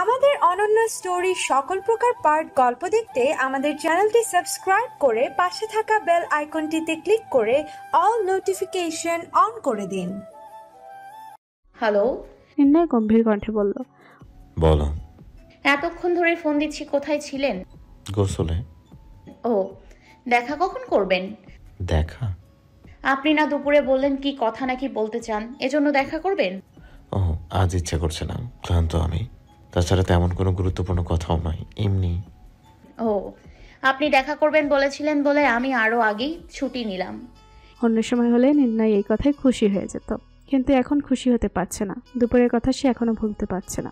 আমাদের অনন্য স্টোরি সকল প্রকার পার্ট গল্প দেখতে আমাদের চ্যানেলটি সাবস্ক্রাইব করে পাশে থাকা বেল আইকনটিতে ক্লিক করে অল নোটিফিকেশন অন করে দিন। হ্যালো, নির্ণয় গম্ভীর কণ্ঠে বলল। বলো। এতক্ষণ ধরে ফোন দিচ্ছি, কোথায় ছিলেন? গোসলে। ও, দেখা কখন করবেন? দেখা? আপনি না দুপুরে বললেন কি কথা নাকি বলতে চান, এজন্য দেখা করবেন? ও, আজ ইচ্ছা করছে না, ক্লান্ত আমি। তাছাড়া তেমন কোনো গুরুত্বপূর্ণ কথাও নয়, এমনি। ও, আপনি দেখা করবেন বলেছিলেন বলে আমি আরো আগেই ছুটি নিলাম। অন্য সময় হলে নির্ণয় এই কথায় খুশি হয়ে যেত, কিন্তু এখন খুশি হতে পারছে না। দুপুরের কথা সে এখনো ভুলতে পারছে না।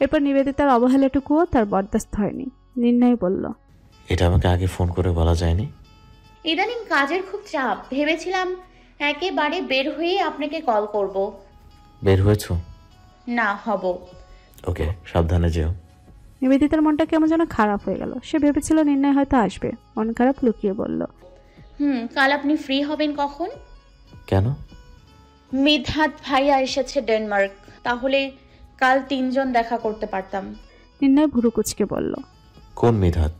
এরপর নিবেদিতার অবহেলাটুকুও তার বরদাস্ত হয়নি। নির্ণয় বলল, এটা আমাকে আগে ফোন করে বলা যায়নি? ইদানিং কাজের খুব চাপ, ভেবেছিলাম একেবারে বের হয়ে আপনাকে কল করব। বের হয়েছো? না, হব। ওকে, সাবধানে যেও। নিবেদিতার মনটা কেমন যেন খারাপ হয়ে গেল। সে ভেবেছিল নির্ণয় হয়তো আসবে। মন খারাপ লুকিয়ে বলল, কাল আপনি ফ্রি হবেন কখন? কেন? মিধাত ভাইয়া এসেছে ডেনমার্ক, তাহলে কাল 3 জন দেখা করতে পারতাম। নির্ণয় ভুরু কুচকে বলল, কোন মিধাত?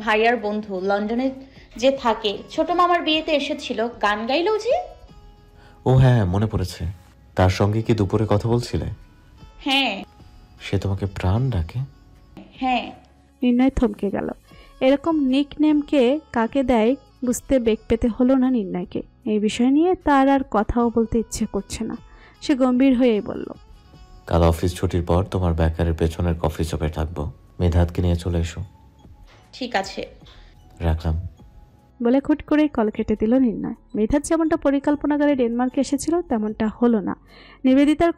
ভাইয়ার বন্ধু, লন্ডনে যে থাকে, ছোট মামার বিয়েতে এসেছিল, গান গাইলো যে। ও হ্যাঁ, মনে পড়েছে। তার সঙ্গে কি দুপুরে কথা বলছিলে? হ্যাঁ। সে তোমাকে প্রাণ ডাকে? হ্যাঁ। নির্ণয় থমকে গেল। এরকম নিক নেমকে কাকে দেয় বুঝতে বেগ পেতে হলো না নির্ণয়কে। এই বিষয় নিয়ে তার আর কথাও বলতে ইচ্ছে করছে না। সে গম্ভীর হয়েই বলল, কাল অফিস ছুটির পর তোমার বেকারের পেছনের কফি শপে থাকবো। মেধাতকে নিয়ে চলে এসো। ঠিক আছে, রাখলাম। বলে খুট করেই কল কেটে দিল নির্ণয়। মেধাত যেমনটা পরিকল্পনা করে ডেনমার্কে এসেছিল তেমনটা হলো না। নিবেদিতার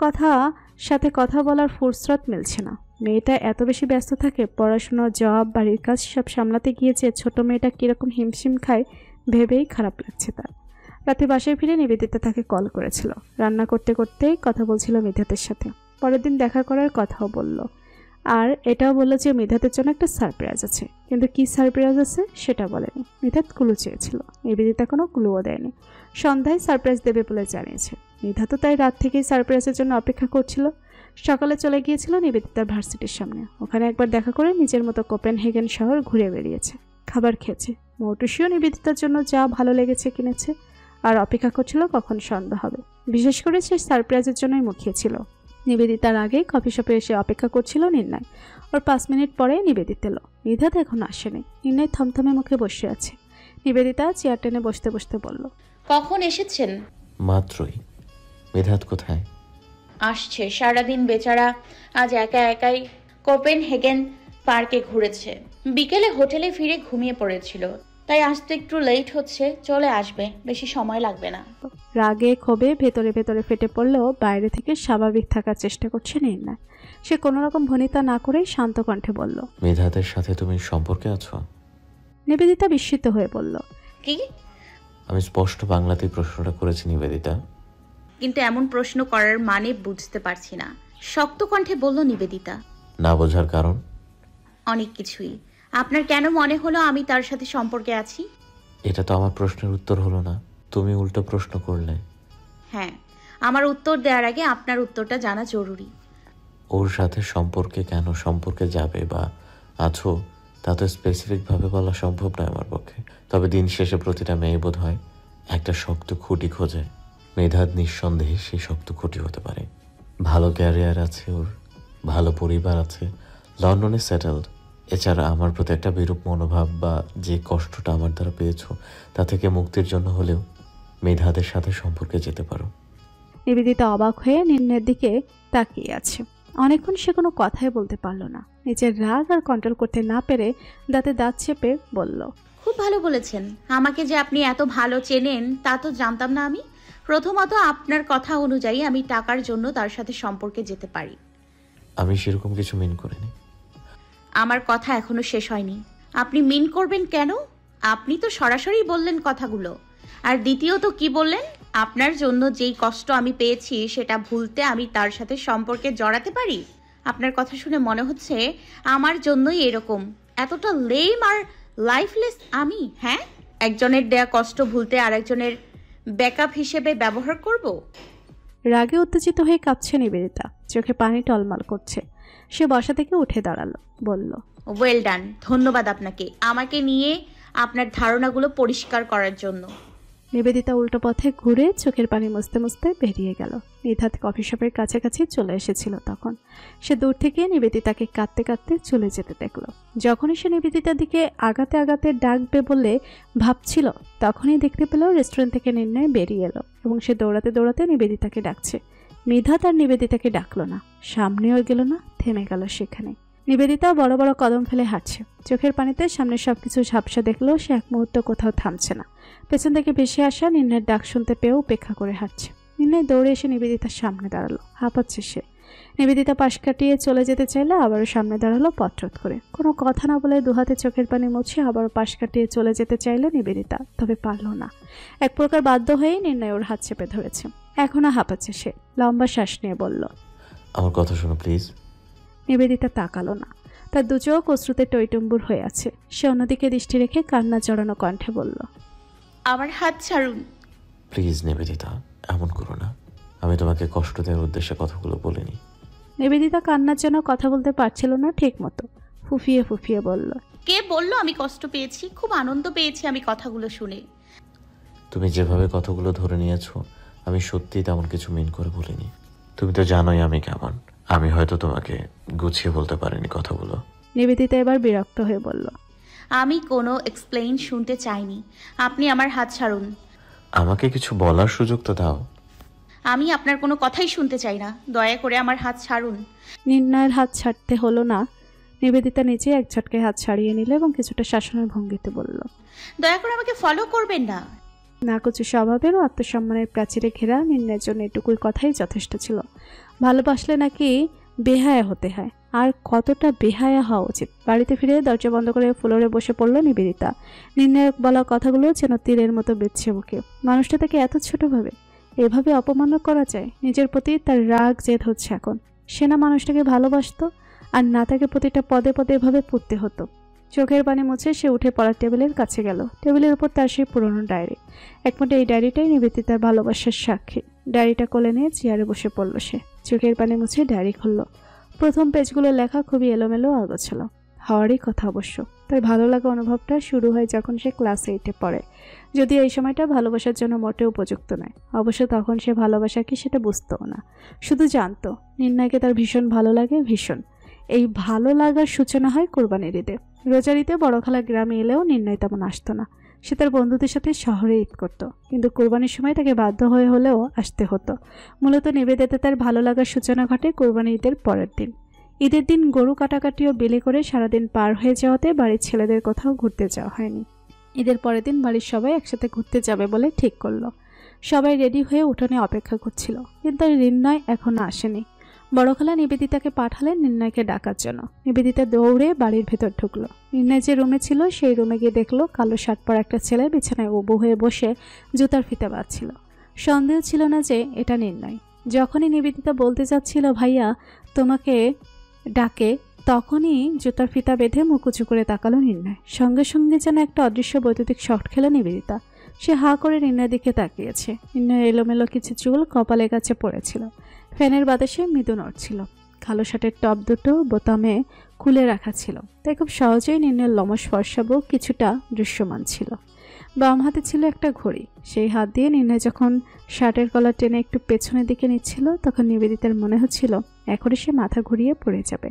সাথে কথা বলার ফুরসত মিলছে না। মেয়েটা এত বেশি ব্যস্ত থাকে, পড়াশুনো, জব, বাড়ির কাজ সব সামলাতে গিয়েছে। ছোট মেয়েটা কীরকম হিমশিম খায় ভেবেই খারাপ লাগছে তার। রাতে বাসায় ফিরে নিবেদিতা তাকে কল করেছিল। রান্না করতে করতেই কথা বলছিল মিধাতের সাথে। পরের দিন দেখা করার কথাও বলল, আর এটাও বললো যে মিধাতের জন্য একটা সারপ্রাইজ আছে। কিন্তু কি সারপ্রাইজ আছে সেটা বলেনি। মিধাত ক্লু চেয়েছিল, নিবেদিতা কোনো ক্লুও দেয়নি। সন্ধ্যায় সারপ্রাইজ দেবে বলে জানিয়েছে। মিধাতও তাই রাত থেকেই সারপ্রাইজের জন্য অপেক্ষা করছিল। সকালে চলে গিয়েছিল নিবেদিতার ভার্সিটির সামনে। ওখানে একবার দেখা করে নিজের মতো কোপেনহেগেন শহর ঘুরে বেরিয়েছে, খাবার খেয়েছে। মৌটুসিও নিবেদিতার জন্য যা ভালো লেগেছে কিনেছে, আর অপেক্ষা করছিল কখন সন্ধ্যা হবে। বিশেষ করে সে সারপ্রাইজের জন্যই মুখিয়েছিল। নিবেদিতার আগে কফি শপে এসে অপেক্ষা করছিল নির্ণয়। ওর 5 মিনিট পরে নিবেদিতা এলো। নিধাত এখন আসেনি। নির্ণয় থমথমে মুখে বসে আছে। নিবেদিতা চেয়ার টেনে বসতে বসতে বলল, কখন এসেছেন? মাত্রই। মেধাত কোথায়? আসছে, সারাদিন বেচারা আজ একা একাই কোপেনহেগেন পার্কে ঘুরেছে। বিকেলে হোটেলে ফিরে ঘুমিয়ে পড়েছিল, তাই আসতে একটু লেট হচ্ছে। চলে আসবে, বেশি সময় লাগবে না। রাগে ক্ষোভে ভেতরে ভেতরে ফেটে পড়লেও বাইরে থেকে স্বাভাবিক থাকার চেষ্টা করছে নির্ণয়। সে কোনো রকম ভনিতা না করেই শান্ত কণ্ঠে বলল, মেধাতের সাথে তুমি সম্পর্কে আছো? নিবেদিতা বিস্মিত হয়ে বলল, কি? আমি স্পষ্ট বাংলাতেই প্রশ্নটা করেছি নিবেদিতা। কিন্তু এমন প্রশ্ন করার মানে বুঝতে পারছি না, শক্ত কণ্ঠে বলল নিবেদিতা। না বোঝার কারণ? অনেক কিছুই। আপনার কেন মনে হলো আমি তার সাথে সম্পর্কে আছি? এটা তো আমার প্রশ্নের উত্তর হলো না, তুমি উল্টো প্রশ্ন করলে। হ্যাঁ, আমার উত্তর দেওয়ার আগে আপনার উত্তরটা জানা জরুরি। ওর সাথে সম্পর্কে যাবে বা আছো তা তো স্পেসিফিকভাবে বলা সম্ভব নয় আমার পক্ষে। তবে দিন শেষে প্রতিটা মেয়ে বোধ হয় একটা শক্ত খুঁটি খোঁজে। মেধাত নিঃসন্দেহে সেই শক্ত খুঁটি হতে পারে। ভালো ক্যারিয়ার আছে ওর, ভালো পরিবার আছে, লন্ডনে সেটেলড। এছাড়া আমার প্রতি একটা বিরূপ মনোভাব বা যে কষ্টটা আমার দ্বারা পেয়েছো তা থেকে মুক্তির জন্য হলেও মেধাদের সাথে সম্পর্কে যেতে পারো। নিবেদিতা অবাক হয়ে নির্ণয়ের দিকে তাকিয়ে আছে। অনেকক্ষণ সে কোনো কথাই বলতে পারল না। নিজের রাগ আর কন্ট্রোল করতে না পেরে দাঁতে দাঁত চেপে বলল, খুব ভালো বলেছেন। আমাকে যে আপনি এত ভালো চেনেন তা তো জানতাম না আমি। প্রথমত, আপনার কথা অনুযায়ী আমি টাকার জন্য তার সাথে সম্পর্কে যেতে পারি। আমি সেরকম কিছু মিন করিনি। আমার কথা এখনো শেষ হয়নি। আপনি মিন করবেন কেন? আপনি তো সরাসরি বললেন কথাগুলো। আর দ্বিতীয়ত কি বললেন? আপনার জন্য যেই কষ্ট আমি পেয়েছি সেটা ভুলতে আমি তার সাথে সম্পর্কে জড়াতে পারি। আপনার কথা শুনে মনে হচ্ছে আমার জন্যই এরকম এতটা লেম আর লাইফলেস আমি। হ্যাঁ, একজনের দেয়া কষ্ট ভুলতে আরেকজনের ব্যাকআপ হিসেবে ব্যবহার করব। রাগে উত্তেজিত হয়ে কাঁপছে নিবেদিতা, চোখে পানি টলমল করছে। সে বসা থেকে উঠে দাঁড়ালো, বলল, ওয়েল ডান, ধন্যবাদ আপনাকে আমাকে নিয়ে আপনার ধারণাগুলো পরিষ্কার করার জন্য। নিবেদিতা উল্টো পথে ঘুরে চোখের পানি মুছতে মুছতে বেরিয়ে গেল। নিধাত কফি শপের কাছাকাছি চলে এসেছিল তখন। সে দূর থেকে নিবেদিতাকে কাঁদতে কাঁদতে চলে যেতে দেখল। যখনই সে নিবেদিতার দিকে আগাতে আগাতে ডাকবে বলে ভাবছিল, তখনই দেখতে পেল রেস্টুরেন্ট থেকে নির্ণয় বেরিয়ে এলো এবং সে দৌড়াতে দৌড়াতে নিবেদিতাকে ডাকছে। নিধাত আর নিবেদিতাকে ডাকলো না, সামনেও গেল না, থেমে গেল সেখানে। নিবেদিতা বড় বড় কদম ফেলে হাঁটছে। চোখের পানিতে সামনে সবকিছু ঝাপসা দেখলেও সে এক মুহূর্ত কোথাও থামছে না। পেছন থেকে ভেসে আসা নির্ণয়ের ডাক শুনতে পেয়েও উপেক্ষা করে হাঁটছে। নির্ণয় দৌড়ে এসে নিবেদিতার সামনে দাঁড়ালো, হাঁপাচ্ছে সে। নিবেদিতা পাশ কাটিয়ে চলে যেতে চাইলে আবারও সামনে দাঁড়ালো পথরোধ করে। কোনো কথা না বলে দুহাতে চোখের পানি মুছে আবারও পাশ কাটিয়ে চলে যেতে চাইলো নিবেদিতা, তবে পারল না। এক প্রকার বাধ্য হয়েই নির্ণয় ওর হাত চেপে ধরেছে। এখনও হাঁপাচ্ছে সে। লম্বা শ্বাস নিয়ে বলল, আমার কথা শোনো প্লিজ। নিবেদিতা তাকালো না, তার দু চোখ অশ্রুতে টইটুম্বুর হয়ে আছে। সে অন্যদিকে দৃষ্টি রেখে কান্না জড়ানো কণ্ঠে বলল, আমার হাত ছাড়ুন। প্লিজ নিবেদিতা, এমন করো না। আমি তোমাকে কষ্ট দেওয়ার উদ্দেশ্যে কথাগুলো বলিনি। নিবেদিতা কান্নার জন্য কথা বলতে পারছিল না ঠিক মতো, ফুফিয়ে ফুফিয়ে বলল, কে বলল আমি কষ্ট পেয়েছি? খুব আনন্দ পেয়েছি আমি কথাগুলো শুনে। তুমি যেভাবে কথাগুলো ধরে নিয়েছো, আমি সত্যিই তেমন কিছু মিন করে বলিনি। তুমি তো জানোই আমি কেমন। আমি হয়তো তোমাকে গুছিয়ে বলতে পারিনি কথাগুলো। নিবেদিতা এবার বিরক্ত হয়ে বলল, আমি কোনো এক্সপ্লেইন শুনতে চাইনি, আপনি আমার হাত ছাড়ুন। আমাকে কিছু বলার সুযোগ তো দাও। আমি আপনার কোনো কথাই শুনতে চাই না, দয়া করে আমার হাত ছাড়ুন। নির্ণয়ের হাত ছাড়তে হলো না। নিবেদিতা নিজে এক ঝটকে হাত ছাড়িয়ে নিল এবং কিছুটা শাসনের ভঙ্গিতে বলল, দয়া করে আমাকে ফলো করবেন না। নাকুচু স্বভাবের ও আত্মসম্মানের প্রাচীরে ঘেরা নির্ণয়ের জন্য এটুকুই কথাই যথেষ্ট ছিল। ভালোবাসলে নাকি বেহায়া হতে হয়, আর কতটা বেহায়া হওয়া উচিত। বাড়িতে ফিরে দরজা বন্ধ করে ফ্লোরে বসে পড়ল নিবেদিতা। নির্ণয়ের বলা কথাগুলো যেন তীরের মতো বেঁচে বুকে। মানুষটা তাকে এত ছোট ভাবে, এভাবে অপমান করা যায়? নিজের প্রতি তার রাগ জেদ হচ্ছে এখন। সে না মানুষটাকে ভালোবাসতো, আর না তাকে প্রতিটা পদে পদে এভাবে পুড়তে হতো। চোখের পানি মুছে সে উঠে পড়ার টেবিলের কাছে গেল। টেবিলের উপর তার সেই পুরনো ডায়েরি। একমাত্র এই ডায়েরিটাই নিবেদিতার ভালোবাসার সাক্ষী। ডায়েরিটা কোলে নিয়ে চেয়ারে বসে পড়ল সে। চোখের পানি মুছে ডায়েরি খুলল। প্রথম পেজগুলো লেখা খুবই এলোমেলো আগোছালো। হওয়ারই কথা অবশ্য। তার ভালো লাগা অনুভবটা শুরু হয় যখন সে ক্লাস 8-এ পড়ে। যদিও এই সময়টা ভালোবাসার জন্য মোটেও উপযুক্ত নয়। অবশ্য তখন সে ভালোবাসা কি সেটা বুঝতও না, শুধু জানতো নির্ণয়কে তার ভীষণ ভালো লাগে, ভীষণ। এই ভালো লাগার সূচনা হয় কোরবানির ঈদে। রোজার ঈদে বড়খালা গ্রামে এলেও নির্ণয় তেমন আসতো না। সে তার বন্ধুদের সাথে শহরে ঈদ করত, কিন্তু কোরবানির সময় তাকে বাধ্য হয়ে হলেও আসতে হতো। মূলত নিবেদিতা তার ভালো লাগার সূচনা ঘটে কোরবানি ঈদের পরের দিন। ঈদের দিন গরু কাটাকাটি ও বিলি করে সারাদিন পার হয়ে যাওয়াতে বাড়ির ছেলেদের কোথাও ঘুরতে যাওয়া হয়নি। ঈদের পরের দিন বাড়ির সবাই একসাথে ঘুরতে যাবে বলে ঠিক করলো। সবাই রেডি হয়ে উঠোনে অপেক্ষা করছিল, কিন্তু নির্ণয় এখনো আসেনি। বড়খালা নিবেদিতাকে পাঠালেন নির্ণয়কে ডাকার জন্য। নিবেদিতা দৌড়ে বাড়ির ভেতর ঢুকলো। নির্ণয় যে রুমে ছিল সেই রুমে গিয়ে দেখলো কালো শার্ট পরা একটা ছেলে বিছানায় উবু হয়ে বসে জুতার ফিতা বাঁধছিল। সন্দেহ ছিল না যে এটা নির্ণয়। যখনই নিবেদিতা বলতে যাচ্ছিল ভাইয়া তোমাকে ডাকে, তখনই জুতার ফিতা বেঁধে মুখ উঁচু করে তাকালো নির্ণয়। সঙ্গে সঙ্গে যেন একটা অদৃশ্য বৈদ্যুতিক শক খেলো নিবেদিতা। সে হা করে নির্ণয়ের দিকে তাকিয়েছে। নির্ণয় এলোমেলো কিছু চুল কপালের কাছে পড়েছিল। ফ্যানের বাতাসে মৃদু নড়ছিল। কালো শার্টের টপ দুটো বোতামে খুলে রাখা ছিল, তাই খুব সহজেই নির্ণয়ের লমস ফর্সাবও কিছুটা দৃশ্যমান ছিল। বাম হাতে ছিল একটা ঘড়ি। সেই হাত দিয়ে নির্ণয় যখন শার্টের কলার টেনে একটু পেছনের দিকে নিচ্ছিল, তখন নিবেদিতার মনে হচ্ছিল এখনই সে মাথা ঘুরিয়ে পড়ে যাবে।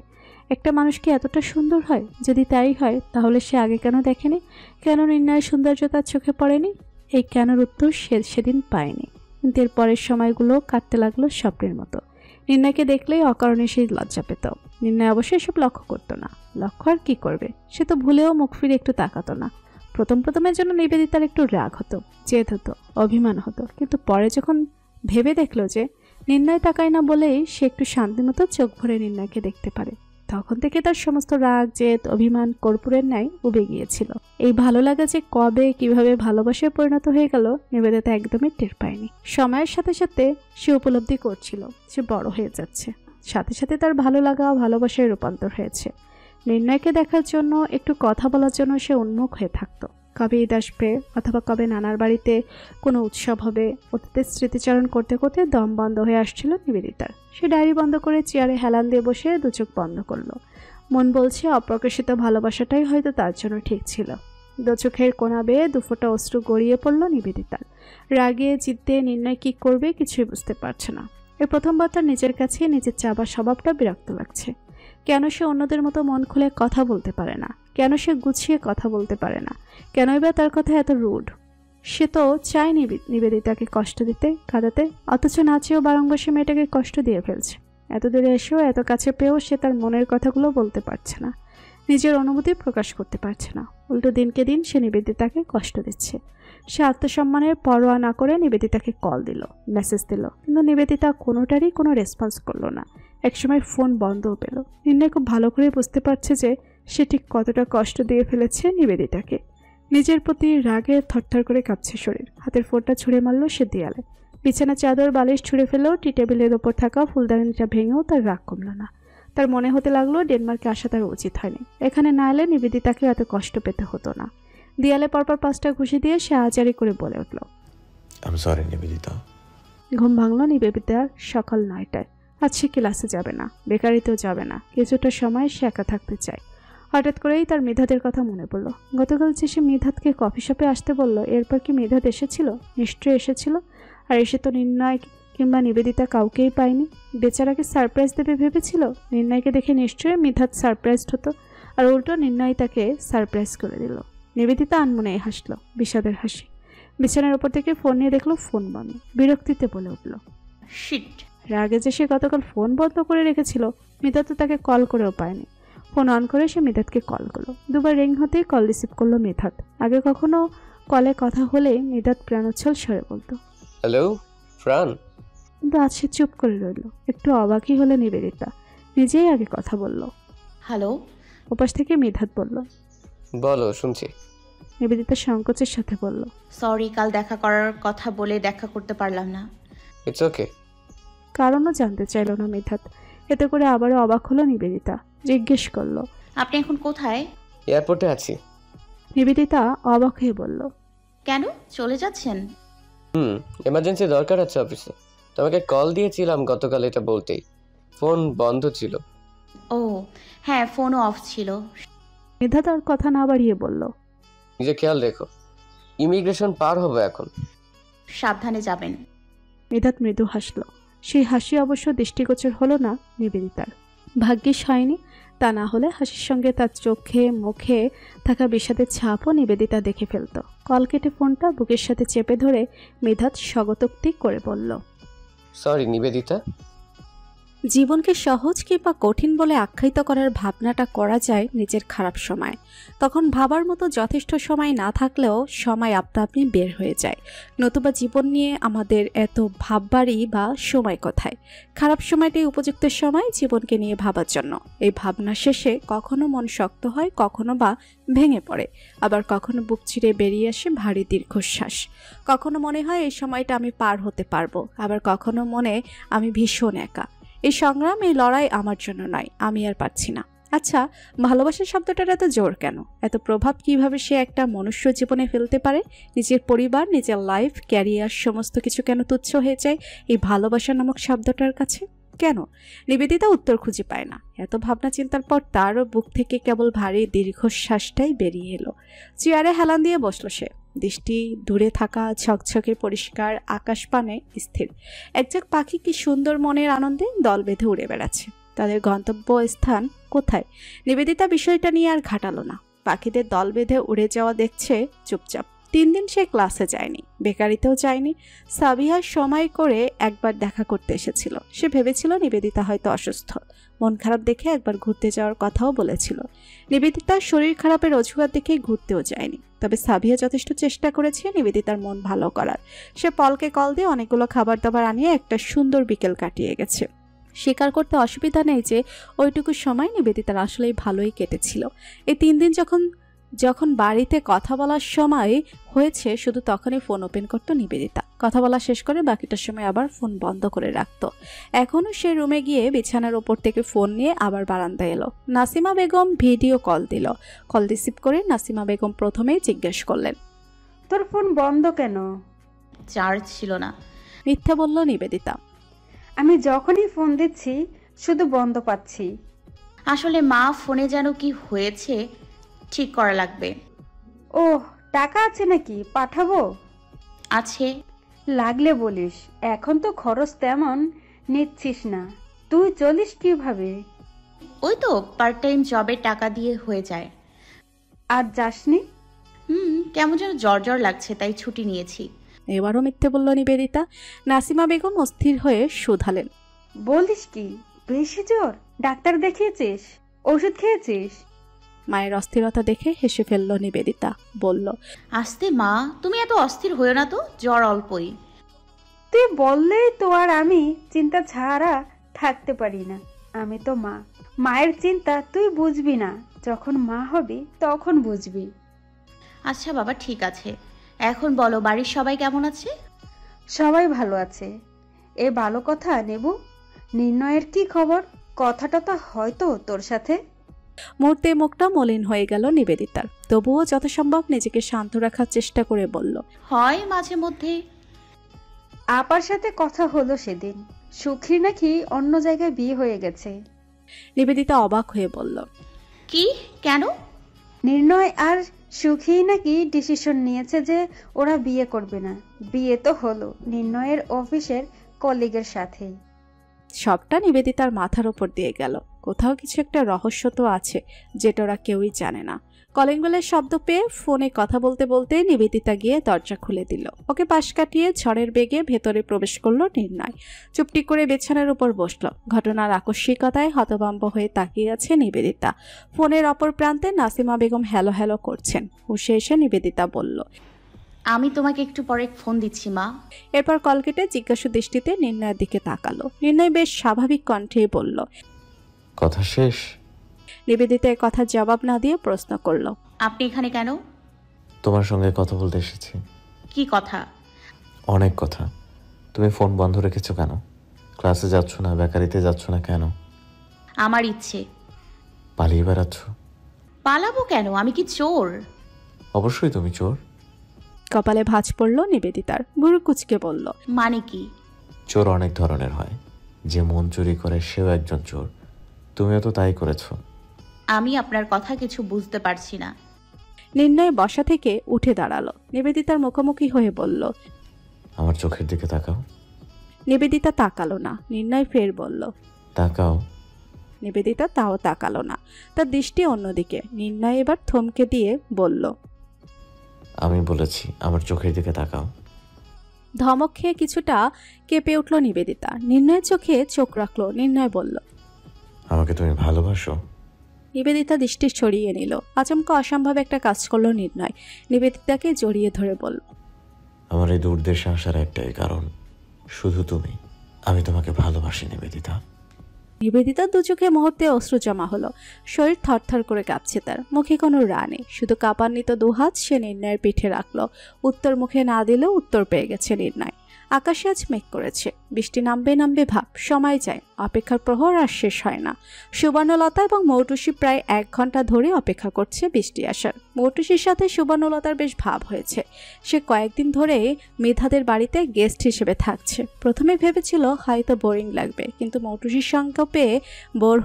একটা মানুষ কি এতটা সুন্দর হয়? যদি তাই হয় তাহলে সে আগে কেন দেখেনি? কেন নির্ণয়ের সৌন্দর্য তার চোখে পড়েনি? এই কেনর উত্তর সে সেদিন পায়নি। কিন্তু এর পরের সময়গুলো কাটতে লাগলো স্বপ্নের মতো। নির্ণয়কে দেখলেই অকারণে সে লজ্জা পেত। নির্ণয় অবশ্যই এসব লক্ষ্য করতো না। লক্ষ্য আর কি করবে? সে তো ভুলেও মুখ ফিরে একটু তাকাতো না। প্রথমের জন্য নিবেদিতার একটু রাগ হতো, জেদ হতো, অভিমান হতো, কিন্তু পরে যখন ভেবে দেখলো যে নির্ণয় তাকায় না বলেই সে একটু শান্তিমতো চোখ ভরে নির্ণয়কে দেখতে পারে, তখন থেকে তার সমস্ত রাগ, জেদ, অভিমান কর্পূরের ন্যায় উবে গিয়েছিল। এই ভালো লাগা যে কবে কিভাবে ভালোবাসায় পরিণত হয়ে গেল নিবেদিতা একদমই টের পায়নি। সময়ের সাথে সাথে সে উপলব্ধি করছিল সে বড় হয়ে যাচ্ছে। সাথে সাথে তার ভালো লাগা ভালোবাসায় রূপান্তর হয়েছে। নির্ণয়কে দেখার জন্য, একটু কথা বলার জন্য সে উন্মুখ হয়ে থাকতো। কবে ঈদ আসবে অথবা কবে নানার বাড়িতে কোনো উৎসব হবে, অতীতের স্মৃতিচারণ করতে করতে দম বন্ধ হয়ে আসছিল নিবেদিতার। সে ডায়েরি বন্ধ করে চেয়ারে হেলান দিয়ে বসে দু চোখ বন্ধ করলো। মন বলছে অপ্রকাশিত ভালোবাসাটাই হয়তো তার জন্য ঠিক ছিল। দু চোখের কোণা বেয়ে দুফোঁটা অশ্রু গড়িয়ে পড়ল নিবেদিতার। রাগে জিদ্দে নির্ণয় কী করবে কিছুই বুঝতে পারছে না। এই প্রথমবার তার নিজের কাছে নিজের চাবার স্বভাবটা বিরক্ত লাগছে। কেন সে অন্যদের মতো মন খুলে কথা বলতে পারে না? কেন সে গুছিয়ে কথা বলতে পারে না? কেনই বা তার কথা এত রুড? সে তো চায় নিবেদিতাকে কষ্ট দিতে, কাঁদাতে, অথচ না চেয়েও বারংবার সে মেয়েটাকে কষ্ট দিয়ে ফেলছে। এত দূরে এসেও এত কাছে পেয়েও সে তার মনের কথাগুলো বলতে পারছে না, নিজের অনুভূতি প্রকাশ করতে পারছে না। উল্টো দিনকে দিন সে নিবেদিতাকে কষ্ট দিচ্ছে। সে আত্মসম্মানের পরোয়া না করে নিবেদিতাকে কল দিল, মেসেজ দিল, কিন্তু নিবেদিতা কোনোটারই কোনো রেসপন্স করলো না। একসময় ফোন বন্ধও পেল। নির্ণয় খুব ভালো করে বুঝতে পারছে যে সে ঠিক কতটা কষ্ট দিয়ে ফেলেছে নিবেদিতাকে। নিজের প্রতি রাগে থরথর করে কাঁপছে শরীর। হাতের ফোনটা ছুঁড়ে মারল সে দেয়ালে। বিছানা চাদর বালিশ ছুঁড়ে ফেলেও টি টেবিলের ওপর থাকা ফুলদানিটা ভেঙেও তার রাগ কমল না। তার মনে হতে লাগলো ডেনমার্কে আসা তার উচিত হয়নি। এখানে না এলে নিবেদিতাকে এত কষ্ট পেতে হতো না। দেয়ালে পরপর 5টা ঘুষি দিয়ে সে আচারি করে বলে উঠল, আমি সরি নিবেদিতা। ঘুম ভাঙল নিবেদিতার সকাল 9টায়। আজ সে ক্লাসে যাবে না, বেকারিতেও যাবে না। কিছুটা সময় সে একা থাকতে চায়। হঠাৎ করেই তার মিধাতের কথা মনে পড়ল। গতকাল যে সে মিধাতকে কফি শপে আসতে বলল, এরপর কি মিধাত এসেছিল? নিশ্চয়ই এসেছিল। আর এসে তো নির্ণয় কিংবা নিবেদিতা কাউকেই পায়নি। বেচারাকে সারপ্রাইজ দেবে ভেবেছিল। নির্ণয়কে দেখে নিশ্চয়ই মিধাত সারপ্রাইজড হতো, আর উল্টো নির্ণয় তাকে সারপ্রাইজ করে দিল। নিবেদিতা আনমনে হাসল, বিষাদের হাসি। বিছানার ওপর থেকে ফোন নিয়ে দেখলো ফোন বন্ধ। বিরক্তিতে বলে উঠল, শিট। রাগে যে সে গতকাল ফোন বন্ধ করে রেখেছিল, মিধাত তো তাকে কল করেও পায়নি। ফোন অন করে সে মিধাতকে কল করলো। দুবার রিং হতেই কল রিসিভ করলো মিধাত। আগে কখনো কলে কথা হলে মিধাত প্রাণোচ্ছল স্বরে বলতো, হ্যালো প্রাণ। কিন্তু আজ সে চুপ করে রইল। একটু অবাকই হলো নিবেদিতা। নিজেই আগে কথা বলল। হ্যালো। ওপাশ থেকে মিধাত বলল, বলো, শুনছি। নিবেদিতা সংকোচের সাথে বলল, সরি, কাল দেখা করার কথা বলে দেখা করতে পারলাম না। It's okay. কারণও জানতে চাইল না মিধাত। এতে করে আবারও অবাক হলো নিবেদিতা। জিজ্ঞেস করলো, আপনি এখন কোথায়? এয়ারপোর্টে আছি। নিবেদিতা অবাক হয়ে বলল, কেন চলে যাচ্ছেন? এমার্জেন্সি দরকার আছে অফিসে। তোমাকে কল দিয়েছিলাম গতকাল এটা বলতেই, ফোন বন্ধ ছিল। ও হ্যাঁ, ফোনও অফ ছিল। মিধাত আর কথা না বাড়িয়ে বলল, নিজে খেয়াল রেখো, ইমিগ্রেশন পার হবে এখন। সাবধানে যাবেন। মিধাত মৃদু হাসল। সেই হাসি অবশ্য দৃষ্টিগোচর হলো না নিবেদিতার। ভাগ্যিস হয়নি, তা না হলে হাসির সঙ্গে তার চোখে মুখে থাকা বিষাদের ছাপও নিবেদিতা দেখে ফেলত। কল কেটে ফোনটা বুকের সাথে চেপে ধরে মিধাত স্বগতোক্তি করে বলল, সরি নিবেদিতা। জীবনকে সহজ কিংবা কঠিন বলে আখ্যায়িত করার ভাবনাটা করা যায় নিজের খারাপ সময়। তখন ভাবার মতো যথেষ্ট সময় না থাকলেও সময় আপনা আপনি বের হয়ে যায়। নতুবা জীবন নিয়ে আমাদের এত ভাববারই বা সময় কোথায়? খারাপ সময়টাই উপযুক্ত সময় জীবনকে নিয়ে ভাবার জন্য। এই ভাবনা শেষে কখনো মন শক্ত হয়, কখনো বা ভেঙে পড়ে, আবার কখনো বুক চিরে বেরিয়ে আসে ভারী দীর্ঘশ্বাস। কখনো মনে হয় এই সময়টা আমি পার হতে পারবো, আবার কখনো মনে আমি ভীষণ একা। এই সংগ্রাম, এই লড়াই আমার জন্য নয়, আমি আর পারছি না। আচ্ছা, ভালোবাসা শব্দটার এত জোর কেন? এত প্রভাব কিভাবে সে একটা মনুষ্য জীবনে ফেলতে পারে? নিজের পরিবার, নিজের লাইফ, ক্যারিয়ার সমস্ত কিছু কেন তুচ্ছ হয়ে যায় এই ভালোবাসা নামক শব্দটার কাছে? কেন? নিবেদিতা উত্তর খুঁজে পায় না। এত ভাবনা চিন্তার পর তারও বুক থেকে কেবল ভারী দীর্ঘশ্বাসটাই বেরিয়ে এলো। চেয়ারে হেলান দিয়ে বসল সে। দৃষ্টি দূরে থাকা ঝকঝকে পরিষ্কার আকাশ পানে স্থির। একঝাঁক পাখি কি সুন্দর মনের আনন্দে দল বেঁধে উড়ে বেড়াচ্ছে। তাদের গন্তব্য স্থান কোথায়? নিবেদিতা বিষয়টা নিয়ে আর ঘাটালো না। পাখিদের দল বেঁধে উড়ে যাওয়া দেখছে চুপচাপ। 3 দিন সে ক্লাসে যায়নি, বেকারিতেও যায়নি। সাবিহার সময় করে একবার দেখা করতে এসেছিল। সে ভেবেছিল নিবেদিতা হয়তো অসুস্থ, মন খারাপ দেখে একবার ঘুরতে যাওয়ার কথাও বলেছিল। নিবেদিতার শরীর খারাপের অজুহাত দেখে ঘুরতেও যায়নি। তবে সাবিহা যথেষ্ট চেষ্টা করেছে নিবেদিতার মন ভালো করার। সে পলকে কল দিয়ে অনেকগুলো খাবার দাবার আনিয়ে একটা সুন্দর বিকেল কাটিয়ে গেছে। স্বীকার করতে অসুবিধা নেই যে ওইটুকু সময় নিবেদিতার আসলেই ভালোই কেটেছিল। এই 3 দিন যখন যখন বাড়িতে কথা বলার সময় হয়েছে শুধু তখনই ফোন ওপেন করতো নিবেদিতা। কথা বলা শেষ করে বাকিটার সময় আবার ফোন বন্ধ করে রাখতো। এখনও সে রুমে গিয়ে বিছানার ওপর থেকে ফোন নিয়ে আবার বারান্দায় এলো। নাসিমা বেগম ভিডিও কল দিল। কল রিসিভ করে নাসিমা বেগম প্রথমেই জিজ্ঞেস করলেন, তোর ফোন বন্ধ কেন? চার্জ ছিল না। মিথ্যা বলল নিবেদিতা। আমি যখনই ফোন দিচ্ছি শুধু বন্ধ পাচ্ছি। আসলে মা ফোনে যেন কি হয়েছে ঠিক করা লাগবে। ওহ, টাকা আছে নাকি? পাঠাবো? আছে। লাগলে বলিস, এখন তো খরচ তেমন নিচ্ছিস না। তুই চলিস কিভাবে? ওই তো পার্ট টাইম জবের টাকা দিয়ে হয়ে যায়। আর যাসনি? কেমন যেন জ্বর জ্বর লাগছে, তাই ছুটি নিয়েছি। এবারও মিথ্যে বলল নিবেদিতা। নাসিমা বেগম অস্থির হয়ে শুধালেন, বলিস কি? বেশি জ্বর? ডাক্তার দেখিয়েছিস? ওষুধ খেয়েছিস? মায়ের অস্থিরতা দেখে হেসে ফেলল নিবেদিতা। বলল, আস্তে মা, তুমি এত অস্থির হয়েও না তো, জ্বর অল্পই। তুই বললেই তো আর আমি চিন্তা ছাড়া থাকতে পারি না। আমি তো মা, মায়ের চিন্তা তুই বুঝবি না। যখন মা হবি তখন বুঝবি। আচ্ছা বাবা, ঠিক আছে। এখন বলো, বাড়ির সবাই কেমন আছে? সবাই ভালো আছে। এ ভালো কথা নেবু। নির্ণয়ের কি খবর? কথাটা তো হয়তো তোর সাথে। মুহূর্তে মুখটা মলিন হয়ে গেল নিবেদিতার। তবুও যথাসম্ভব নিজেকে শান্ত রাখার চেষ্টা করে বলল, হয় মাঝে মধ্যে। আপার সাথে কথা হলো সেদিন, সুখীর নাকি অন্য জায়গায় বিয়ে হয়ে গেছে। নিবেদিতা অবাক হয়ে বলল, কি? কেন? নির্ণয় আর সুখী নাকি ডিসিশন নিয়েছে যে ওরা বিয়ে করবে না। বিয়ে তো হলো নির্ণয়ের অফিসের কলিগের সাথে। সবটা নিবেদিতার মাথার ওপর দিয়ে গেল। কোথাও কিছু একটা রহস্য তো আছে যেটা ওরা কেউই জানে না। কলিং বেলের শব্দ পেয়ে ফোনে কথা বলতে বলতে নিবেদিতা গিয়ে দরজা খুলে দিল। ওকে পাশ কাটিয়ে ঝড়ের বেগে ভেতরে প্রবেশ করলো নির্ণয়। চুপটি করে বিছানার উপর বসলো। ঘটনার আকস্মিকতায় হতভম্ব হয়ে তাকিয়ে আছে নিবেদিতা। ফোনের অপর প্রান্তে নাসিমা বেগম হ্যালো হ্যালো করছেন। হুঁশে এসে নিবেদিতা বলল, আমি তোমাকে একটু পরে ফোন দিচ্ছি মা। এরপর কল কেটে জিজ্ঞাসু দৃষ্টিতে নির্ণয়ের দিকে তাকালো। নির্ণয় বেশ স্বাভাবিক কণ্ঠেই বলল, কথা শেষ? নিবেদিতা এর কথা জবাব না দিয়ে প্রশ্ন করল, আপনি এখানে কেন? তোমার সঙ্গে কথা বলতে এসেছি। কি কথা? অনেক কথা। তুমি ফোন বন্ধ রেখেছো কেন? ক্লাসে যাচ্ছ না, বেকারিতে যাচ্ছ না কেন? আমার ইচ্ছে। পালিয়ে বেড়াচ্ছ? পালাবো কেন? আমি কি চোর? অবশ্যই তুমি চোর। কপালে ভাঁজ পড়ল নিবেদিতার। ভুরু কুচকে বলল, মানে কি? চোর অনেক ধরনের হয়। যে মন চুরি করে সেও একজন চোর। তুমিও তো তাই করেছো। আমি আপনার কথা কিছু বুঝতে পারছি না। নির্ণয় বসা থেকে উঠে দাঁড়ালো। নিবেদিতার মুখোমুখি হয়ে বলল, আমার চোখের দিকে তাকাও। নিবেদিতা তাকালো না। নির্ণয় ফের বলল, তাকাও। নিবেদিতা তাও তাকালো না। তার দৃষ্টি অন্যদিকে। নির্ণয় এবার থমকে দিয়ে বলল, আমি বলেছি আমার চোখের দিকে তাকাও। ধমক খেয়ে কিছুটা কেঁপে উঠল নিবেদিতা। নির্ণয়ের চোখে চোখ রাখলো। নির্ণয় বলল, আমাকে তুমি ভালোবাসো? নিবেদিতা দৃষ্টি সরিয়ে নিল। আচমকা অসম্ভব একটা কাজ করলো নির্ণয়। নিবেদিতাকে জড়িয়ে ধরে বলল, আমার এই দূর দেশে আসার একটাই কারণ, শুধু তুমি। আমি তোমাকে ভালোবাসি নিবেদিতা। নিবেদিতার দু চোখে মুহূর্তে অশ্রু জমা হলো। শরীর থরথর করে কাঁপছে তার। মুখে কোনো রা নেই, শুধু কাঁপান্বিত দুহাত সে নির্ণয়ের পিঠে রাখলো। উত্তর মুখে না দিলেও উত্তর পেয়ে গেছে নির্ণয়। আকাশে আজ মেঘ করেছে। বৃষ্টি নামবে নামবে ভাব। সময় যায়, অপেক্ষার প্রহর আর শেষ হয় না। সুবর্ণলতা এবং মৌটুসী প্রায় 1 ঘন্টা ধরে অপেক্ষা করছে বৃষ্টি আসার। মৌটুসীর সাথে সুবর্ণলতার বেশ ভাব হয়েছে। সে কয়েকদিন ধরে মেধাদের বাড়িতে গেস্ট হিসেবে থাকছে। প্রথমে ভেবেছিল হয়তো বোরিং লাগবে, কিন্তু মৌটুসীর সঙ্গ পেয়ে বোর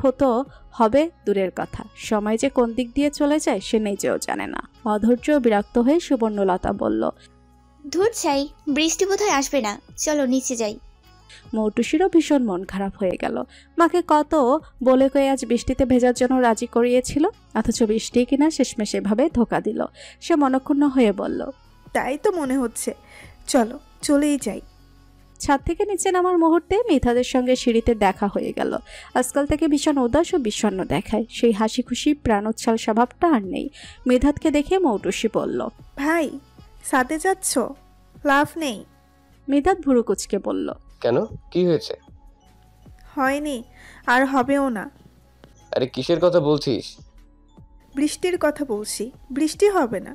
হবে দূরের কথা। সময় যে কোন দিক দিয়ে চলে যায় সে নিজেও জানে না। অধৈর্য বিরক্ত হয়ে সুবর্ণলতা বলল, ধুর চাই, বৃষ্টি বোধহয় আসবে না, চলো নিচে যাই। মৌটুসিরও ভীষণ মন খারাপ হয়ে গেল। মাকে কত বলে কয়ে আজ বৃষ্টিতে ভেজার জন্য রাজি করিয়েছিল, অথচ বৃষ্টি কিনা শেষমেশ এভাবে ধোকা দিল। সে মনক্ষুণ্ণ হয়ে বলল, তাই তো মনে হচ্ছে, চলো চলেই যাই। ছাদ থেকে নিচে নামার মুহূর্তে মিথাদের সঙ্গে সিঁড়িতে দেখা হয়ে গেল। আজকাল থেকে ভীষণ উদাস ও বিষণ্ণ দেখায়। সেই হাসি খুশি প্রাণোচ্ছল স্বভাবটা আর নেই। মিথাদকে দেখে মৌটুসি বলল, ভাই সাথে যাচ্ছ? লাভ নেই। মিথাদ ভুরু কুচকে বলল, কেন, কি হয়েছে? হয়নি আর হবেও না। আরে কিসের কথা বলছিস? বৃষ্টির কথা বলছি, বৃষ্টি হবে না।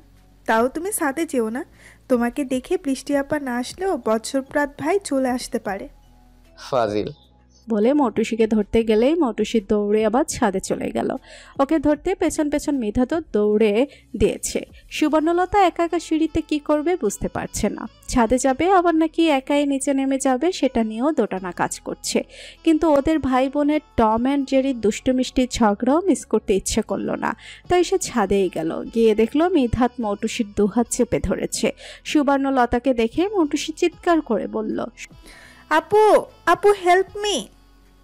তাও তুমি ছাদে যেও না, তোমাকে দেখে বৃষ্টি আপা না আসলেও বৎসরপ্রাত ভাই চলে আসতে পারে। ফাজিল। বলে মৌটুসিকে ধরতে গেলেই মৌটুসি দৌড়ে আবার ছাদে চলে গেল। ওকে ধরতে পেছন পেছন মিধা তো দৌড়ে দিয়েছে। সুবর্ণলতা একা একা সিঁড়িতে কি করবে বুঝতে পারছে না। ছাদে যাবে আবার নাকি একাই নিচে নেমে যাবে সেটা নিয়েও দোটানা কাজ করছে। কিন্তু ওদের ভাই বোনের টম অ্যান্ড জেরির দুষ্টু মিষ্টির ঝগড়াও মিস করতে ইচ্ছে করলো না, তাই সে ছাদেই গেল। গিয়ে দেখলো মিধাত মৌটুসির দুহাত চেপে ধরেছে। সুবর্ণলতাকে দেখে মৌটুসি চিৎকার করে বলল, আপু, আপু হেল্প মি।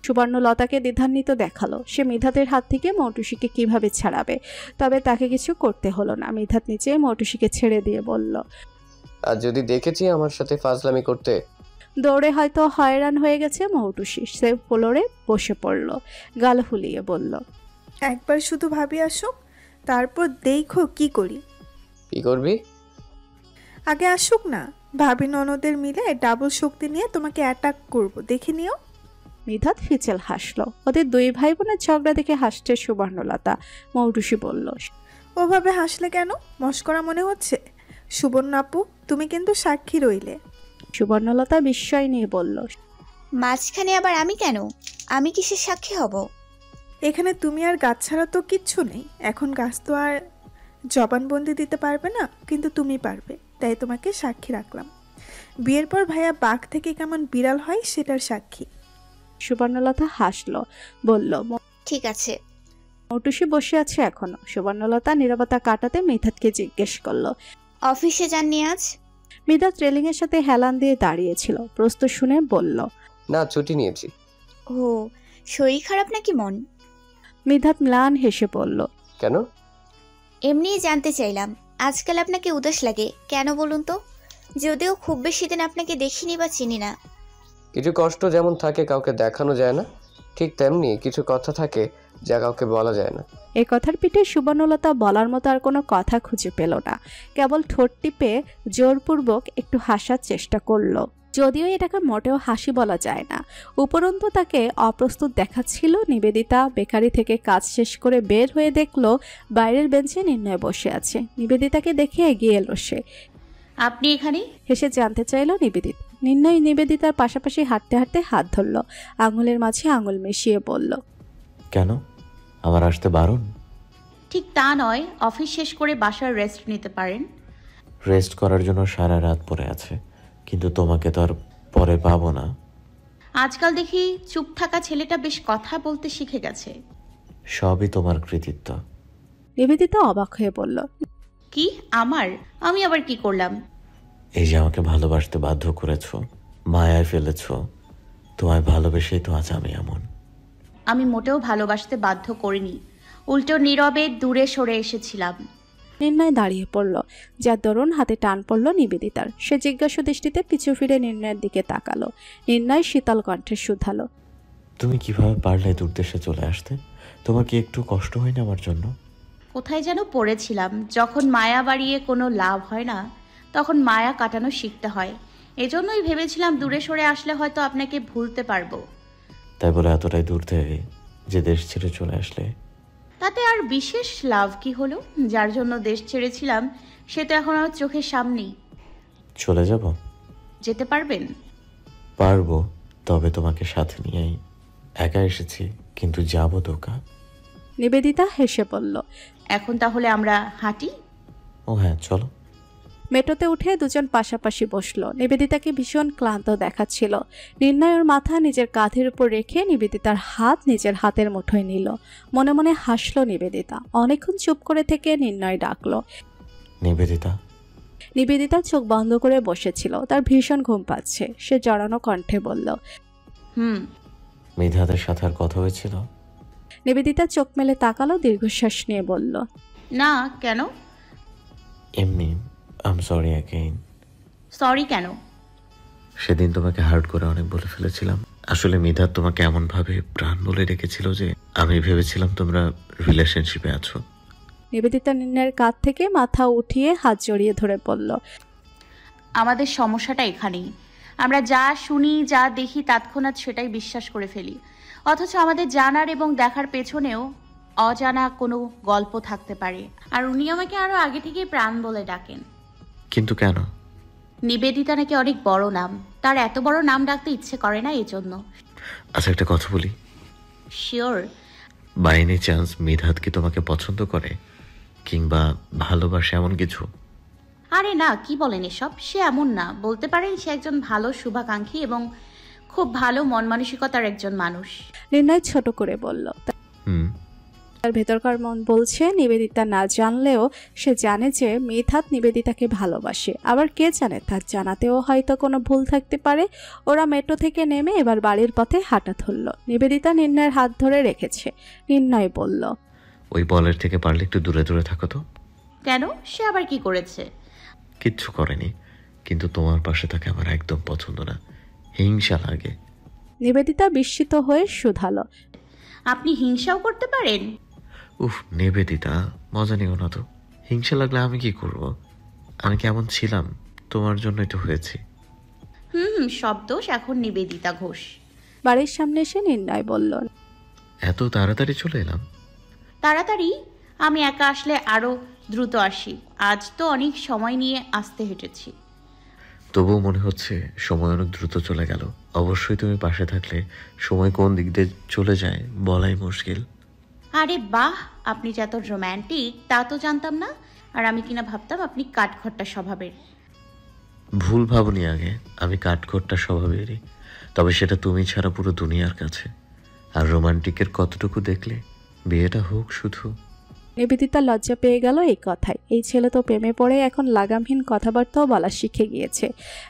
সুবর্ণলতাকে দ্বিধান্বিত দেখালো সে মিধাতের হাত থেকে মৌটুসিকে কিভাবে ছাড়াবে। তবে তাকে কিছু করতে হলো না। মিধাত নিচে মৌটুসিকে ছেড়ে দিয়ে বলল, আর যদি দেখেছি আমার সাথে ফাজলামি করতে। দৌড়ে হয়তো হয়রান হয়ে গেছে মৌটুসি। সে ফ্লোরে বসে পড়ল, গাল ফুলিয়ে বলল, একবার শুধু ভাবি আসুক, তারপর দেখো কি করি। কি করবি? আগে আসুক না, ভাবি ননদের মিলে ডাবল শক্তি নিয়ে তোমাকে অ্যাটাক করব, দেখে নিও। মিধাত ফিচেল হাসলো। ওদের দুই ভাই বোনের ঝগড়া দেখে হাসছে সুবর্ণলতা। মৌটুসি বলল, ওভাবে হাসলে কেন? মস্করা মনে হচ্ছে? সুবর্ণ আপু, তুমি কিন্তু সাক্ষী রইলে। সুবর্ণলতা বিস্ময় নিয়ে বলল, মাঝখানে আবার আমি কেন? আমি কিসের সাক্ষী হব? এখানে তুমি আর গাছ ছাড়া তো কিচ্ছু নেই। এখন গাছ তো আর জবানবন্দি দিতে পারবে না, কিন্তু তুমি পারবে, তাই তোমাকে সাক্ষী রাখলাম। বিয়ের পর ভাইয়া বাঘ থেকে কেমন বিড়াল হয় সেটার সাক্ষী। সুবর্ণলতা হাসলো, বলল, ঠিক আছে। মৌটুসি বসে আছে এখনো। সুবর্ণলতা নীরবতা কাটাতে মিধাতকে জিজ্ঞেস করলো, অফিসে যাননি আজ? মিধাত রেলিংয়ের সাথে হেলান দিয়ে দাঁড়িয়েছিল। প্রশ্ন শুনে বলল, না, ছুটি নিয়েছি। ও, শরীর খারাপ নাকি মন? মিধাত ম্লান হেসে বলল, কেন? এমনিই জানতে চাইলাম, আজকাল আপনাকে উদাস লাগে কেন বলুন তো? যদিও খুব বেশি দিন আপনাকে দেখিনি বা চিনি না। কিছু কষ্ট যেমন থাকে কাউকে দেখানো যায় না, ঠিক তেমনি কিছু কথা থাকে যা কাউকে বলা যায় না। এই কথার পিঠে সুবর্ণলতা বলার মতো আর কোনো কথা খুঁজে পেল না। কেবল ঠোঁট টিপে জোরপূর্বক একটু হাসার চেষ্টা করলো, যদিও এটাকে মোটেও হাসি বলা যায় না। উপরন্তু তাকে অপ্রস্তুত দেখাচ্ছিল। নিবেদিতা বেকারি থেকে কাজ শেষ করে বের হয়ে দেখলো বাইরের বেঞ্চে নির্ণয় বসে আছে। নিবেদিতাকে দেখে এগিয়ে এলো সে। আপনি এখানে? হেসে জানতে চাইল নিবেদিতা। নির্ণয় নিবেদিতার পাশাপাশি হাঁটতে হাঁটতে হাত ধরল, আঙুলের মাঝে আঙুল মিশিয়ে বলল, কেন? আমার আসতে বারণ? ঠিক তা নয়, অফিস শেষ করে বাসার রেস্ট নিতে পারেন। রেস্ট করার জন্য সারা রাত পড়ে আছে, কিন্তু তোমাকে তো আর পরে পাবো না। আজকাল দেখি চুপ থাকা ছেলেটা বেশ কথা বলতে শিখে গেছে। সবই তোমার কৃতিত্ব। নিবেদিতা অবাক হয়ে বলল, কি আমার? আমি আবার কি করলাম? এই যে আমাকে ভালোবাসতে বাধ্য করেছো, মায়ায় ফেলেছো, তোমায় ভালোবেসেই তো আজ আমি এমন। আমি মোটেও ভালোবাসতে বাধ্য করিনি, উল্টো নীরবে দূরে সরে এসেছিলাম। নির্ণয় দাঁড়িয়ে পড়ল, যার দরুন হাতে টান পড়ল নিবেদিতার। সে জিজ্ঞাসা দৃষ্টিতে পিছু ফিরে নির্ণয়ের দিকে তাকালো। নির্ণয় শীতল কণ্ঠে শুধালো, তুমি কিভাবে পারলে দূর দেশে চলে আসতে? তোমার কি একটু কষ্ট হয়নি আমার জন্য? কোথায় যেন পড়েছিলাম, যখন মায়া বাড়িয়ে কোনো লাভ হয় না তখন মায়া কাটানো শিখতে হয়। এজন্যই ভেবেছিলাম দূরে সরে আসলে হয়তো আপনাকে ভুলতে পারবো। তাই বলে এতটাই দূর থেকে যে দেশ ছেড়ে চলে আসলে? তাতে আর বিশেষ লাভ কি হলো? যার জন্য দেশ ছেড়েছিলাম সে তো এখন আমার চোখের সামনেই। চলে যাব? যেতে পারবেন? পারবো, তবে তোমাকে সাথে নিয়েই। একা এসেছি, কিন্তু যাবো দোকা। নিবেদিতা হেসে বলল, এখন তাহলে আমরা হাঁটি? ও হ্যাঁ, চলো। মেট্রোতে উঠে দুজন পাশাপাশি বসলো। নিবেদিতাকে ভীষণ ক্লান্ত দেখাচ্ছিল। নির্ণয়ের মাথা নিজের কাঁধের উপর রেখে নিবেদিতার হাত নিজের হাতের মুঠোয় নিল। মনে মনে হাসলো নিবেদিতা। অনেকক্ষণ চুপ করে থেকে নির্ণয় ডাকলো, নিবেদিতা। নিবেদিতা চোখ বন্ধ করে বসেছিল। তার ভীষণ ঘুম পাচ্ছে। সে জড়ানো কণ্ঠে বলল, মিধাদের সাথে আর কথা হয়েছিল? নিবেদিতা চোখ মেলে তাকালো, দীর্ঘশ্বাস নিয়ে বলল, না। কেন? এমনি। I am sorry again. Sorry কেন? সেদিন তোমাকে হার্ট করে অনেক বলে ফেলেছিলাম। আসলে মিধাত তোমাকে এমন ভাবে প্রাণ বলে রেখেছিল যে আমি ভেবেছিলাম তোমরা রিলেশনশিপে আছো। নিবেদিতা নির্ণয়ের কাঁধ থেকে মাথা উঠিয়ে হাত জড়িয়ে ধরে বলল, আমাদের সমস্যাটা এখানেই। আমরা যা শুনি যা দেখি তৎক্ষণাৎ সেটাই বিশ্বাস করে ফেলি, অথচ আমাদের জানার এবং দেখার পেছনেও অজানা কোনো গল্প থাকতে পারে। আর উনি আমাকে আরো আগে থেকে প্রাণ বলে ডাকেন। কিন্তু কেন? নিবেদিতা নাকি অনেক বড় নাম, তার এত বড় নাম ডাকতে ইচ্ছে করে না, এই জন্য। আচ্ছা, একটা কথা বলি। শিওর। বাই এনি চান্স মিধাত কি তোমাকে পছন্দ করে কিংবা ভালোবাসে এমন কিছু? আরে না, কি বলেন এসব? সে এমন না, বলতে পারেন সে একজন ভালো শুভাকাঙ্ক্ষী এবং খুব ভালো মন মানসিকতার একজন মানুষ। নির্ণয় ছোট করে বলল। তার ভেতরকার মন বলছে নিবেদিতা না জানলেও সে জানে যে মিধাত নিবেদিতাকে ভালোবাসে। আবার কে জানে, তার জানাতেও হয়তো কোনো ভুল থাকতে পারে। ওরা মেট্রো থেকে নেমে এবার বাড়ির পথে হাঁটা ধরল। নিবেদিতা নির্ণয়ের হাত ধরে রেখেছে। নির্ণয় বলল, ওই বলের থেকে পারলে একটু দূরে দূরে থাকো তো। কেন? সে আবার কি করেছে? কিচ্ছু করেনি, কিন্তু তোমার পাশে তাকে আমার একদম পছন্দ না, হিংসা লাগে। নিবেদিতা বিস্মিত হয়ে শুধালো, আপনি হিংসাও করতে পারেন? উফ নিবেদিতা, মজা নিও না তো। হিংসা লাগলে আমি কি করব? আমি কেমন ছিলাম তোমার জন্যই তো হয়েছি। সব দোষ এখন নিবেদিতা ঘোষ। বাড়ির সামনে এসে নির্ণয় বলল, এত তাড়াতাড়ি চলে এলাম? তাড়াতাড়ি? আমি একা আসলে আরো দ্রুত আসি, আজ তো অনেক সময় নিয়ে আসতে হেঁটেছি। তবুও মনে হচ্ছে সময় অনেক দ্রুত চলে গেল। অবশ্যই তুমি পাশে থাকলে সময় কোন দিক দিয়ে চলে যায় বলাই মুশকিল। আরে বাহ, আপনি যে এত রোম্যান্টিক তা তো জানতাম না। আর আমি কিনা ভাবতাম আপনি কাঠখট্টা স্বভাবের। ভুল ভাবনি, আগে আমি কাঠখোট্টা স্বভাবেরই, তবে সেটা তুমি ছাড়া পুরো দুনিয়ার কাছে। আর রোমান্টিকের কতটুকু দেখলে? বিয়েটা হোক শুধু। নিবেদিতা লজ্জা পেয়ে গেল এই কথায়। এই ছেলে তো প্রেমে পড়ে এখন লাগামহীন কথাবার্তাও বলা শিখে গিয়েছে,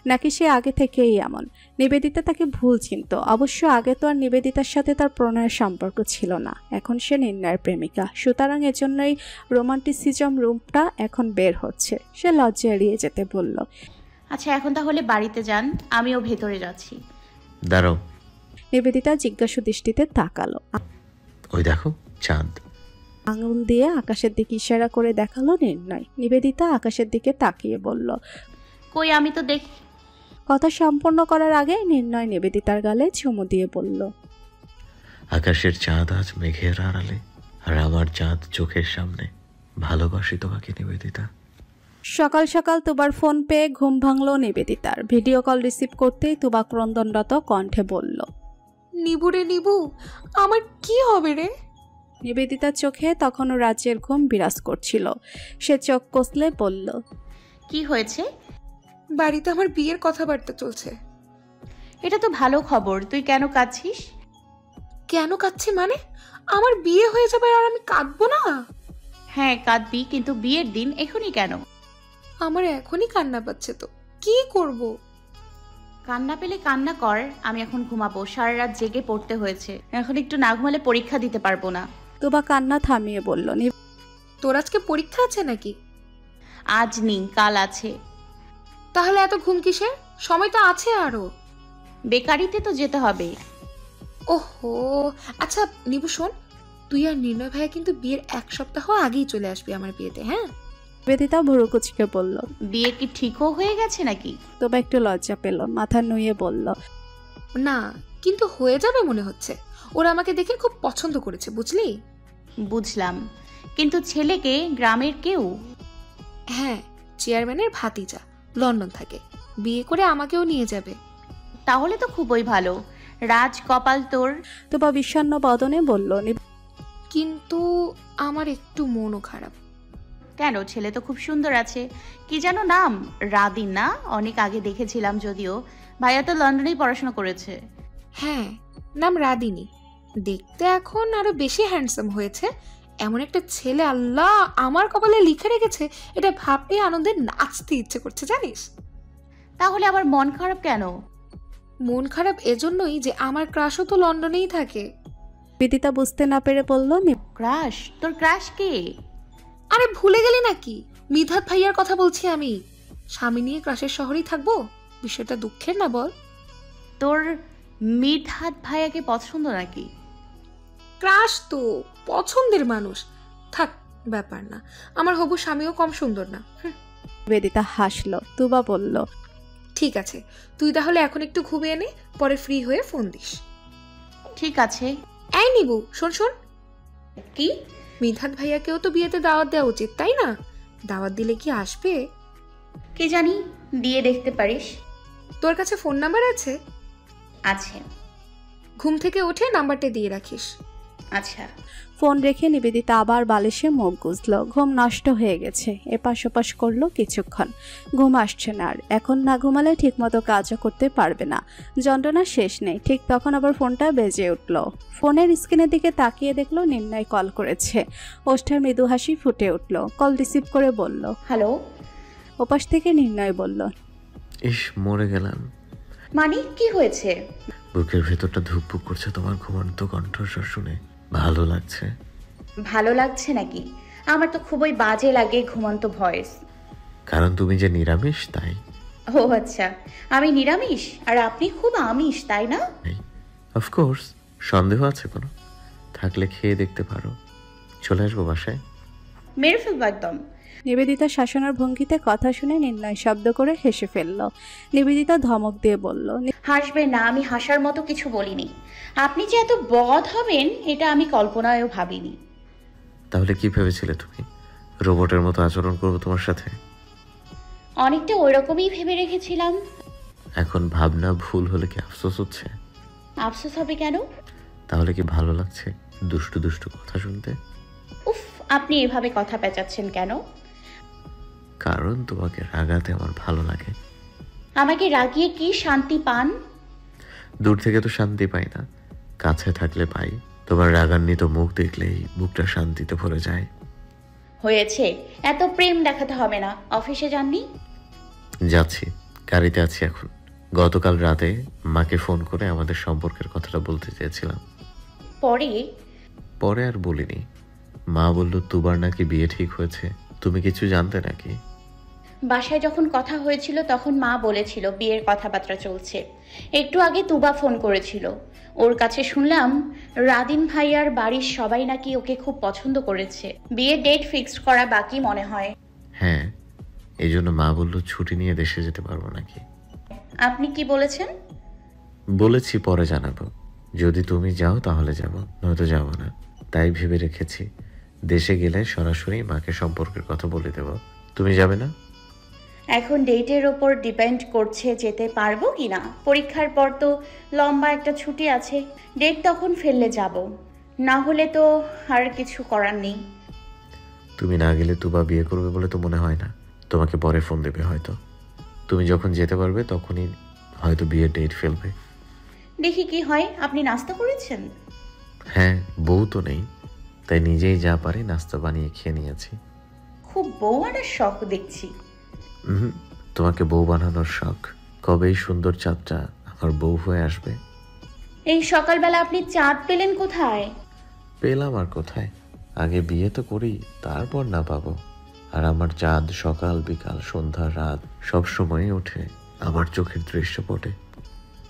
নাকি সে আগে থেকেই এমন? নিবেদিতা তাকে ভুল চিনত। অবশ্য আগে তো আর নিবেদিতার সাথে তার প্রণয়ের সম্পর্ক ছিল না, এখন সে নির্ণয়ের প্রেমিকা। সুতরাং এজন্যই রোমান্টিসিজম রূপটা এখন বের হচ্ছে। সে লজ্জা এড়িয়ে যেতে বলল, আচ্ছা এখন তাহলে বাড়িতে যান, আমিও ভেতরে যাচ্ছি। দাঁড়াও। নিবেদিতা জিজ্ঞাসু দৃষ্টিতে তাকালো। ওই দেখো চাঁদ। আঙুল দিয়ে আকাশের দিকে ইশারা করে দেখালো নির্ণয়। নিবেদিতা আকাশের দিকে তাকিয়ে বলল, কই আমি তো দেখ। কথা সম্পূর্ণ করার আগে নির্ণয় নিবেদিতার গালে চুমু দিয়ে বলল, আকাশের চাঁদ আজ মেঘের আড়ালে, আর আমার চাঁদ চোখের সামনে। ভালোবাসি তোমাকে নিবেদিতা। সকাল সকাল তুবার ফোন পেয়ে ঘুম ভাঙলো নিবেদিতার। ভিডিও কল রিসিভ করতেই তুবা ক্রন্দনরত কণ্ঠে বলল, নিবু রে নিবু, আমার কি হবে রে? নিবেদিতার চোখে তখনও রাজ্যের ঘুম বিরাজ করছিল। সে চোখ কষলে বলল, কি হয়েছে? বাড়িতে আমার বিয়ের কথাবার্তা চলছে। এটা তো ভালো খবর, তুই কেন কাঁদছিস? কেন কাঁদছি মানে? আমার বিয়ে হয়ে যাবে আর আমি কাঁদবো না? হ্যাঁ কাঁদবি, কিন্তু বিয়ের দিন এখনই কেন? আমার এখনই কান্না পাচ্ছে, তো কি করব? কান্না পেলে কান্না কর, আমি এখন ঘুমাবো। সারা রাত জেগে পড়তে হয়েছে, এখন একটু না ঘুমালে পরীক্ষা দিতে পারবো না। তুবা কান্না থামিয়ে বলল, তোর আজকে পরীক্ষা আছে নাকি? আজ নেই, কাল আছে। তাহলে এত ঘুম কিসের? সময় তো আছে আরো। বেকারিতে তো যেতে হবে। ওহো আচ্ছা নিবু শোন, তুই আর নির্ণয় ভাইয়া কিন্তু বিয়ের 1 সপ্তাহ আগেই চলে আসবি আমার বিয়েতে, হ্যাঁ? নিবেদিতা ভুরু কুচকে বলল, বিয়ে কি ঠিকও হয়ে গেছে নাকি? তুবা একটু লজ্জা পেল, মাথা নুয়ে বলল, না কিন্তু হয়ে যাবে মনে হচ্ছে। ওরা আমাকে দেখে খুব পছন্দ করেছে, বুঝলি? বুঝলাম, কিন্তু ছেলেকে গ্রামের কেউ? হ্যাঁ, চেয়ারম্যানের ভাতিজা, লন্ডন থাকে, বিয়ে করে আমাকেও নিয়ে যাবে। তাহলে তো খুবই ভালো, রাজ কপাল তোর। তুবা বিষণ্ণ বদনে বলল, কিন্তু আমার একটু মনও খারাপ। কেন? ছেলে তো খুব সুন্দর আছে। কি যেন নাম? রাদিন না? অনেক আগে দেখেছিলাম যদিও। ভাইয়া তো লন্ডনেই পড়াশোনা করেছে। হ্যাঁ, নাম রাদিনী। দেখতে এখন আরো বেশি হ্যান্ডসাম হয়েছে। এমন একটা ছেলে আল্লাহ আমার কপালে লিখে রেখেছে, এটা ভাবতে আনন্দে নাচতে ইচ্ছে করছে, জানিস? তাহলে আবার মন খারাপ কেন? মন খারাপ এজন্যই যে আমার ক্রাশও তো লন্ডনেই থাকে। নিবেদিতা বুঝতে না পেরে বলল, ক্রাশ? তোর ক্রাশ কে? আরে ভুলে গেলি নাকি? মিধাত ভাইয়ার কথা বলছি আমি। স্বামী নিয়ে ক্রাশের শহরেই থাকবো, বিষয়টা দুঃখের না বল? তোর মিধাত ভাইয়াকে পছন্দ নাকি? ক্রাশ তো পছন্দের মানুষ, থাক ব্যাপার না। আমার হবু স্বামীও কম সুন্দর না। নিবেদিতা হাসলো। তুবা বলল, ঠিক আছে, তুই তাহলে এখন একটু ঘুমিয়ে নে, পরে ফ্রি হয়ে ফোন দিস। ঠিক আছে। এই নিবু শোন শোন, কি? মিধাত ভাইয়াকেও তো বিয়েতে দাওয়াত দেওয়া উচিত, তাই না? দাওয়াত দিলে কি আসবে? কি জানি, দিয়ে দেখতে পারিস। তোর কাছে ফোন নাম্বার আছে? আছে। ঘুম থেকে উঠে নাম্বারটা দিয়ে রাখিস। আচ্ছা। ফোন রেখে নিবেদিতা আবার বালিশে মুখ গুজল। ঘুম নষ্ট হয়ে গেছে। এপাশ ওপাশ করলো কিছুক্ষণ, ঘুম আসছে না আর। এখন না ঘুমালে ঠিকমতো কাজও করতে পারবে না, যন্ত্রণা শেষ নেই। ঠিক তখন আবার ফোনটা বেজে উঠল। ফোনের স্ক্রিনের দিকে তাকিয়ে দেখলো নির্ণয় কল করেছে। ওষ্ঠার মৃদু হাসি ফুটে উঠল। কল রিসিভ করে বলল, হ্যালো। ওপাশ থেকে নির্ণয় বলল, ইস, মরে গেলাম। মানে কি হয়েছে? বুকের ভেতরটা ধুকপুক করছে তোমার ঘুমন্ত কণ্ঠস্বর শুনে। ভালো লাগছে? ভালো লাগছে নাকি? আমার তো খুবই বাজে লাগে ঘুমন্ত ভয়েস। কারণ তুমি যে নিরামিষ, তাই। ও আচ্ছা, আমি নিরামিষ আর আপনি খুব আমিষ, তাই না? অফকোর্স। সন্দেহ আছে কোনো? থাকলে খেয়ে দেখতে পারো। চলে আসবো বাসায়? মেরে ফেলবো একদম। নিবেদিতা শাসনের ভঙ্গিতে কথা শুনে নির্ণয় শব্দ করে হেসে ফেলল। নিবেদিতা ধমক দিয়ে বলল, হাসবেন না, আমি হাসার মতো কিছু বলিনি। আপনি যে এত বদ হবেন এটা আমি কল্পনায়ও ভাবিনি। তাহলে কি ভেবেছিলে তুমি? রোবটের মতো আচরণ করবো তোমার সাথে? অনেকটা ওইরকমই ভেবে রেখেছিলাম। এখন ভাবনা ভুল হলে কি আফসোস হচ্ছে? আফসোস হবে কেন? তাহলে কি ভালো লাগছে দুষ্টু দুষ্টু কথা শুনতে? উফ, আপনি এভাবে কথা পেঁচাচ্ছেন কেন? কারণ তোমাকে রাগাতে আমার ভালো লাগে। আমাকে রাগিয়ে কি শান্তি পান? দূর থেকে তো শান্তি পাই না, কাছে থাকলে পাই। তোমার রাগান্বিত মুখ দেখলেই বুকটা শান্তিতে ভরে যায়। হয়েছে, এত প্রেম দেখাতে হবে না। অফিসে যাননি? যাচ্ছি, গাড়িতে আছি এখন। গতকাল রাতে মাকে ফোন করে আমাদের সম্পর্কের কথাটা বলতে চেয়েছিলাম। পরে আর বলিনি। মা বলল তুবার নাকি বিয়ে ঠিক হয়েছে। তুমি কিছু জানতে নাকি? বাসায় যখন কথা হয়েছিল তখন মা বলেছিল বিয়ের কথাবার্তা চলছে। একটু আগে তুবা ফোন করেছিল। ওর কাছে শুনলাম রাদিন ভাইয়ার বাড়ির সবাই নাকি ওকে খুব পছন্দ করেছে। বিয়ের ডেট ফিক্সড করা বাকি মনে হয়। হ্যাঁ, এই জন্য মা বলল ছুটি নিয়ে দেশে যেতে পারবো নাকি। আপনি কি বলেছেন? বলেছি পরে জানাবো। যদি তুমি যাও তাহলে যাব, নয়তো যাব না। তাই ভেবে রেখেছি দেশে গেলে সরাসরি মাকে সম্পর্কের কথা বলে দেব। তুমি যাবে না? এখন ডেটের ওপর ডিপেন্ড করছে যেতে পারবো কিনা। পরীক্ষার পর তো লম্বা একটা ছুটি আছে। ডেট তখন ফেললে যাব, না হলে তো আর কিছু করার নেই। তুমি না গেলে তুবা বিয়ে করবে বলে তো মনে হয় না। তোমাকে পরে ফোন দেবে হয়তো। তুমি যখন যেতে পারবে তখনই হয়তো বিয়ের ডেট ফেলবে। দেখি কি হয়। আপনি নাস্তা করেছেন? হ্যাঁ, বউ তো নেই, তাই নিজেই যা পারি নাস্তা বানিয়ে খেয়ে নিয়েছি। খুব বউ আনার শখ দেখছি। তোমাকে বউ বানানোর শখ? কবে এই সুন্দর চাঁদটা আমার বউ হয়ে আসবে? এই সকালবেলা আপনি চাঁদ পেলেন কোথায়? পেলাম আর কোথায়, আগে বিয়ে তো করি, তারপর না পাবো। আর আমার চাঁদ সকাল বিকাল সন্ধ্যা রাত সব সময় ওঠে আমার চোখের দৃশ্যপটে।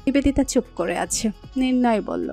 নিবেদিতা চুপ করে আছে। নির্ণয় বলল,